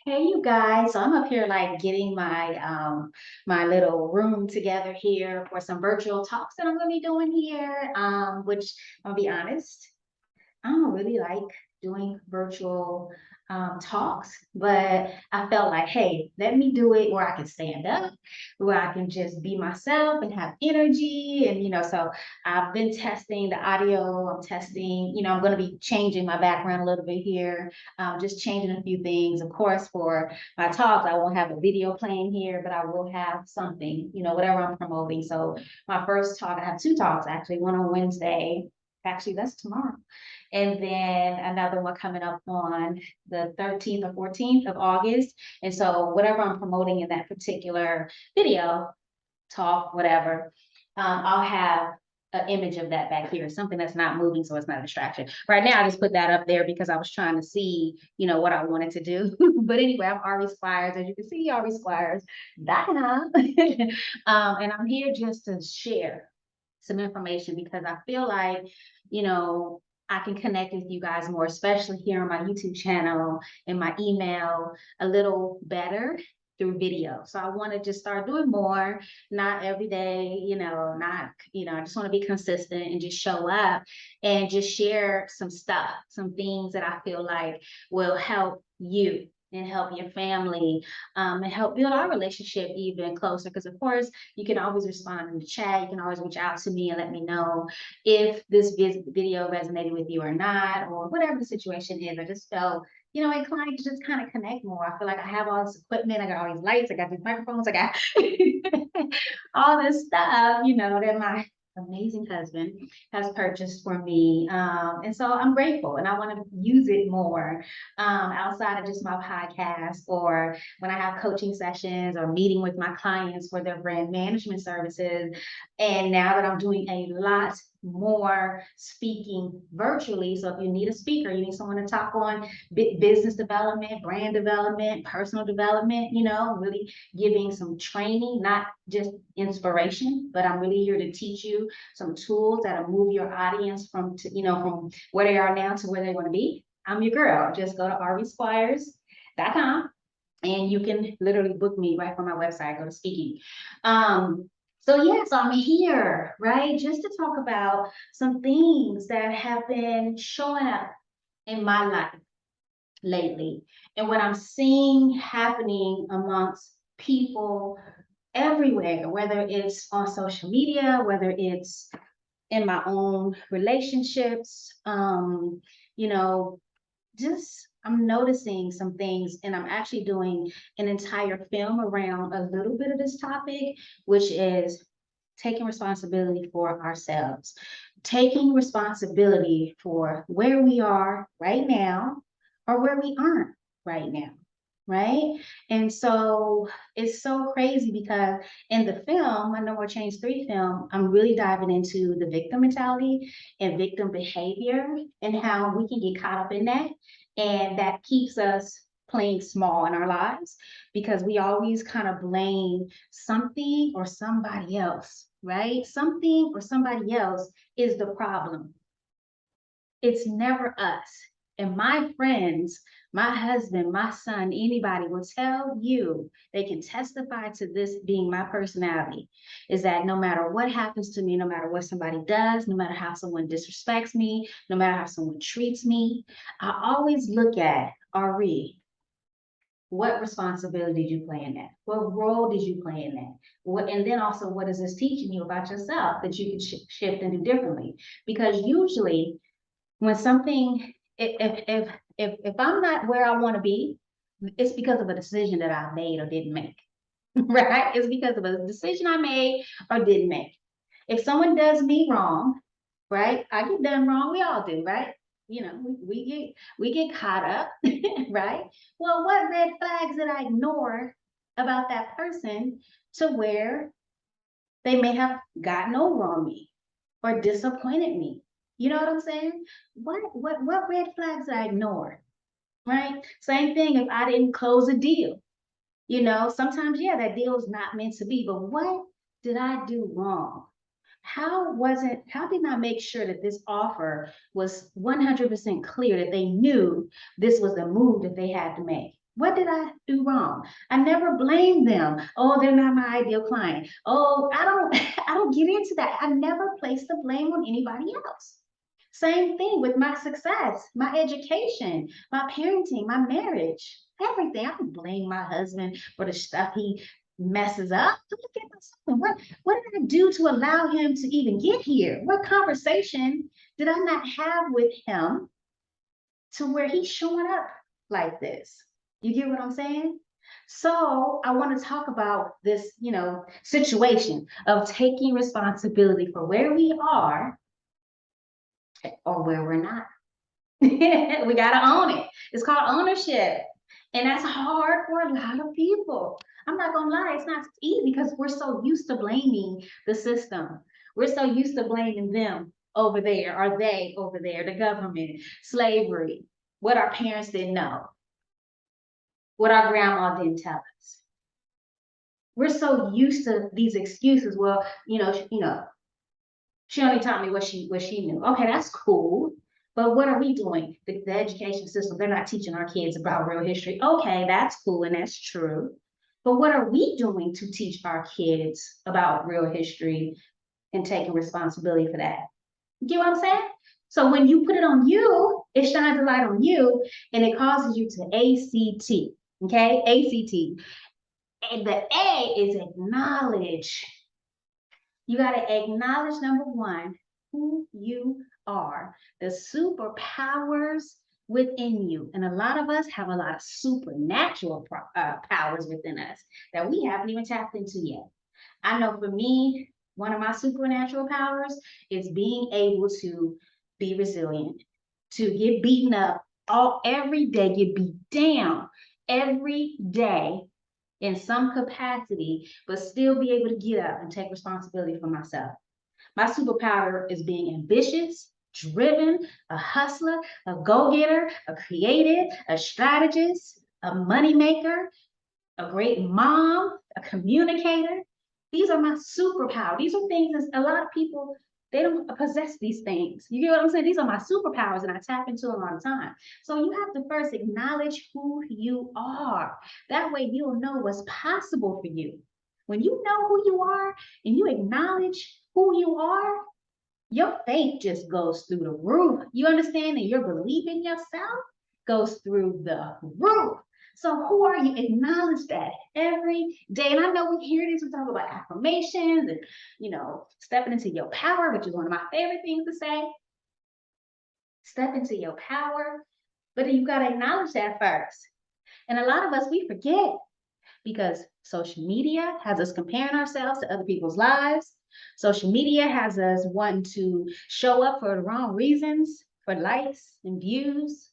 Hey you guys, so I'm up here like getting my little room together here for some virtual talks that I'm gonna be doing here. Which I'll be honest, I don't really like doing virtual talks, but I felt like, hey, let me do it where I can stand up, where I can just be myself and have energy. And, so I've been testing the audio. I'm testing, I'm going to be changing my background a little bit here, just changing a few things. Of course, for my talks, I won't have a video playing here, but I will have something, whatever I'm promoting. So my first talk, I have two talks actually, one on Wednesday. Actually, that's tomorrow. And then another one coming up on the 13th or 14th of August. And so whatever I'm promoting in that particular video, talk, whatever, I'll have an image of that back here, something that's not moving, so it's not a distraction. Right now, I just put that up there because I was trying to see, what I wanted to do. But anyway, I'm Ari Squires, as you can see, Ari Squires, Diana. And I'm here just to share some information because I feel like, you know, I can connect with you guys more, especially here on my YouTube channel and my email a little better through video. So I want to just start doing more, not every day, I just want to be consistent and just show up and just share some stuff, some things that I feel like will help you and help your family, and help build our relationship even closer. Because of course, you can always respond in the chat. You can always reach out to me and let me know if this video resonated with you or not, or whatever the situation is. I just felt, inclined to just kind of connect more. I feel like I have all this equipment. I got all these lights. I got these microphones. I got all this stuff, that my amazing husband has purchased for me. And so I'm grateful and I want to use it more outside of just my podcast or when I have coaching sessions or meeting with my clients for their brand management services. And now that I'm doing a lot more speaking virtually. So if you need a speaker, you need someone to talk on business development, brand development, personal development, really giving some training, not just inspiration, but I'm really here to teach you some tools that'll move your audience from where they are now to where they want to be. I'm your girl. Just go to arisquires.com and you can literally book me right from my website. Go to speaking. So I'm here, right? Just to talk about some things that have been showing up in my life lately and what I'm seeing happening amongst people everywhere, whether it's on social media, whether it's in my own relationships, you know, just I'm noticing some things and I'm actually doing an entire film around a little bit of this topic, which is taking responsibility for ourselves, taking responsibility for where we are right now or where we aren't right now. Right. And so it's so crazy because in the film, my No More Change 3 film, I'm really diving into the victim mentality and victim behavior and how we can get caught up in that. And that keeps us playing small in our lives because we always kind of blame something or somebody else, right? Something or somebody else is the problem. It's never us. And my friends, my husband, my son, anybody will tell you, they can testify to this being my personality, is that no matter what happens to me, no matter what somebody does, no matter how someone disrespects me, no matter how someone treats me, I always look at, Ari, what responsibility did you play in that? What role did you play in that? And then also, what is this teaching you about yourself that you can shift and do differently? Because usually when something if I'm not where I want to be, it's because of a decision that I made or didn't make. Right? It's because of a decision I made or didn't make. If someone does me wrong, right? I get done wrong, we all do, right? We get caught up, right? Well, what red flags did I ignore about that person to where they may have gotten over on me or disappointed me? You know what I'm saying? What red flags did I ignore? Right? Same thing if I didn't close a deal. Sometimes, yeah, that deal is not meant to be, but what did I do wrong? How did I make sure that this offer was 100% clear that they knew this was the move that they had to make? What did I do wrong? I never blame them. Oh, they're not my ideal client. Oh, I don't I don't get into that. I never place the blame on anybody else. Same thing with my success, my education, my parenting, my marriage, everything. I don't blame my husband for the stuff he messes up. Look at myself. What did I do to allow him to even get here? What conversation did I not have with him to where he's showing up like this? You get what I'm saying? So I want to talk about this, situation of taking responsibility for where we are or where we're not. We got to own it. It's called ownership. And that's hard for a lot of people. I'm not going to lie, it's not easy because we're so used to blaming the system. We're so used to blaming them over there, or they over there, the government, slavery, what our parents didn't know, what our grandma didn't tell us. We're so used to these excuses. Well, she only taught me what she knew. Okay, that's cool. But what are we doing? The education system, they're not teaching our kids about real history. Okay, that's cool and that's true. But what are we doing to teach our kids about real history and taking responsibility for that? You get what I'm saying? So when you put it on you, it shines a light on you and it causes you to ACT. Okay, ACT. And the A is acknowledge. You got to acknowledge, number one, who you are, the superpowers within you. And a lot of us have a lot of supernatural powers within us that we haven't even tapped into yet. I know for me, one of my supernatural powers is being able to be resilient, to get beaten up every day, get beat down every day in some capacity, but still be able to get up and take responsibility for myself. My superpower is being ambitious, driven, a hustler, a go-getter, a creative, a strategist, a moneymaker, a great mom, a communicator. These are my superpowers. These are things that a lot of people, they don't possess these things. You get what I'm saying? These are my superpowers and I tap into them all the time. So you have to first acknowledge who you are. That way you'll know what's possible for you. When you know who you are and you acknowledge who you are, your faith just goes through the roof. You understand? And your belief in yourself goes through the roof. So who are you? Acknowledge that every day. And I know we hear this, we talk about affirmations and, stepping into your power, which is one of my favorite things to say. Step into your power. But you got to acknowledge that first. And a lot of us, we forget because social media has us comparing ourselves to other people's lives. Social media has us wanting to show up for the wrong reasons, for likes and views.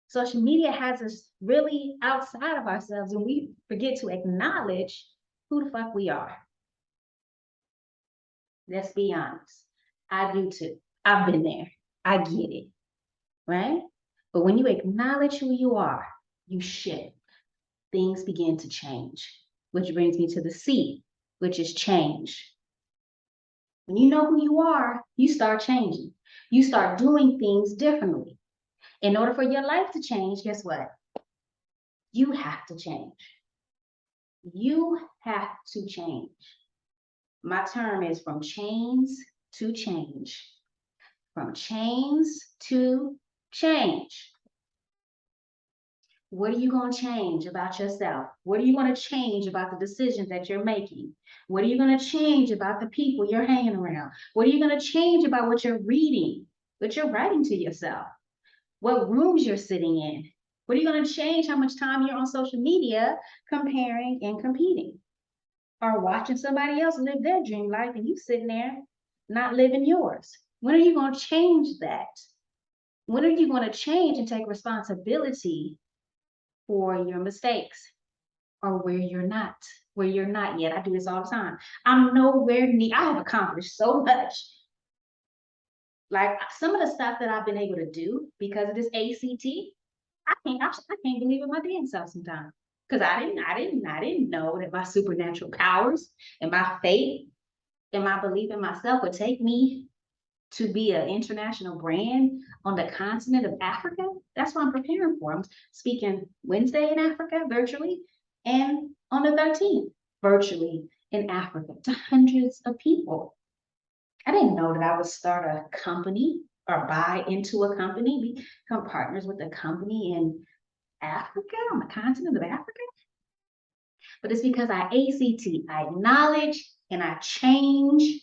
Social media has us really outside of ourselves and we forget to acknowledge who the fuck we are. Let's be honest. I do too. I've been there. I get it. Right? But when you acknowledge who you are, you shift. Things begin to change, which brings me to the C, which is change. When you know who you are, you start changing. You start doing things differently. In order for your life to change, guess what? You have to change. You have to change. My term is from chains to change. From chains to change. What are you going to change about yourself? What are you going to change about the decisions that you're making? What are you going to change about the people you're hanging around? What are you going to change about what you're reading, what you're writing to yourself? What rooms you're sitting in? What are you going to change how much time you're on social media comparing and competing? Or watching somebody else live their dream life and you sitting there not living yours? When are you going to change that? When are you going to change and take responsibility for your mistakes or where you're not yet? I do this all the time. I'm nowhere near, I have accomplished so much. Like some of the stuff that I've been able to do because of this ACT, I can't believe it my damn self sometimes. Because I didn't know that my supernatural powers and my faith and my belief in myself would take me to be an international brand on the continent of Africa. That's what I'm preparing for. I'm speaking Wednesday in Africa virtually, and on the 13th virtually in Africa to hundreds of people. I didn't know that I would start a company or buy into a company, become partners with a company in Africa, on the continent of Africa. But it's because I I acknowledge and I change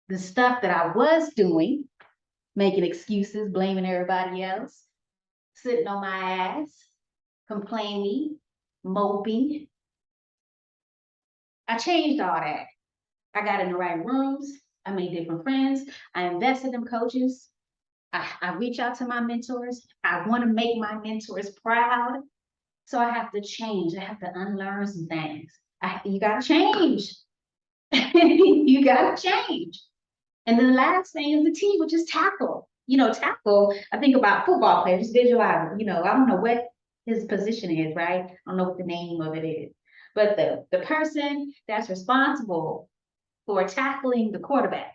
the stuff that I was doing, making excuses, blaming everybody else, sitting on my ass, complaining, moping. I changed all that. I got in the right rooms. I made different friends. I invested in coaches. I reach out to my mentors. I want to make my mentors proud. So I have to change. I have to unlearn some things. You got to change. You got to change. And then the last thing is the T, which is tackle. Tackle, I think about football players, visualize it. I don't know what his position is, right? I don't know what the name of it is. But the person that's responsible for tackling the quarterback,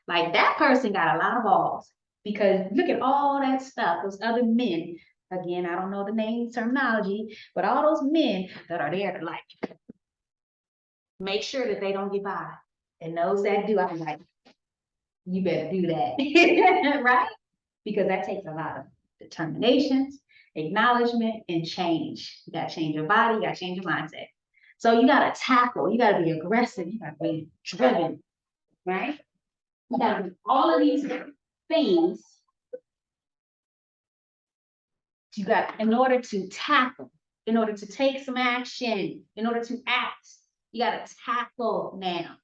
like that person got a lot of balls because look at all that stuff, those other men. Again, I don't know the name terminology, but all those men that are there to like make sure that they don't get by. And those that do, I'm like, you better do that, right? Because that takes a lot of determination, acknowledgement, and change. You got to change your body, you got to change your mindset. So you got to tackle, you got to be aggressive, you got to be driven, right? You got to do all of these things. You got, in order to tackle, in order to take some action, in order to act, you got to tackle now.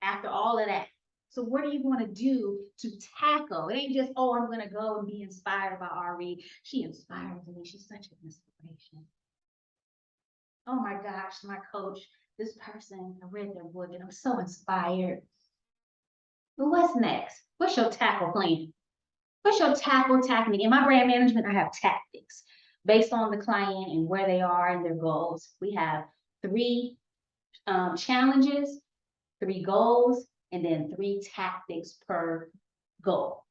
After all of that. So what are you going to do to tackle? It ain't just, oh, I'm going to go and be inspired by Ari. She inspires me. She's such an inspiration. Oh my gosh, my coach, this person, I read their book and I'm so inspired. But what's next? What's your tackle plan? What's your tackle technique? In my brand management, I have tactics based on the client and where they are and their goals. We have 3 challenges, 3 goals, and then 3 tactics per goal.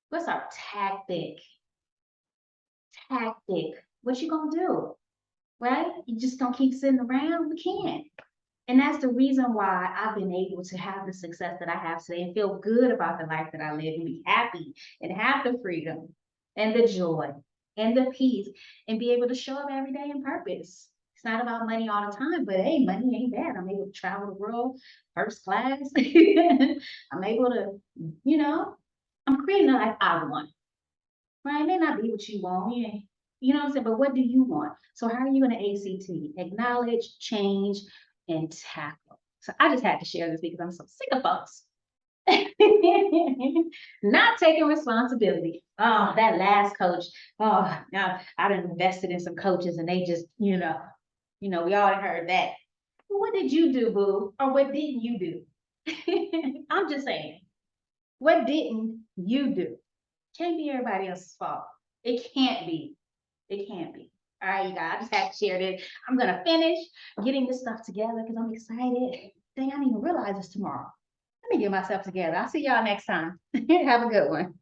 What's our tactic? What you gonna do? Right? You just don't keep sitting around? We can't. And that's the reason why I've been able to have the success that I have today and feel good about the life that I live and be happy and have the freedom and the joy and the peace and be able to show up every day in purpose. It's not about money all the time, but hey, money ain't bad. I'm able to travel the world first class. I'm able to, I'm creating a life I want. Right? It may not be what you want. You know what I'm saying? But what do you want? So how are you going to ACT? Acknowledge, change, and tackle. So I just had to share this because I'm so sick of folks. Not taking responsibility. Oh, that last coach. Oh, now I done invested in some coaches and they just, we all heard that. What did you do, boo? Or what didn't you do? I'm just saying, what didn't you do? Can't be everybody else's fault. It can't be. It can't be. All right, you guys, I just had to share this. I'm gonna finish getting this stuff together because I'm excited. Dang, I didn't even realize it's tomorrow. Let me get myself together. I'll see y'all next time. Have a good one.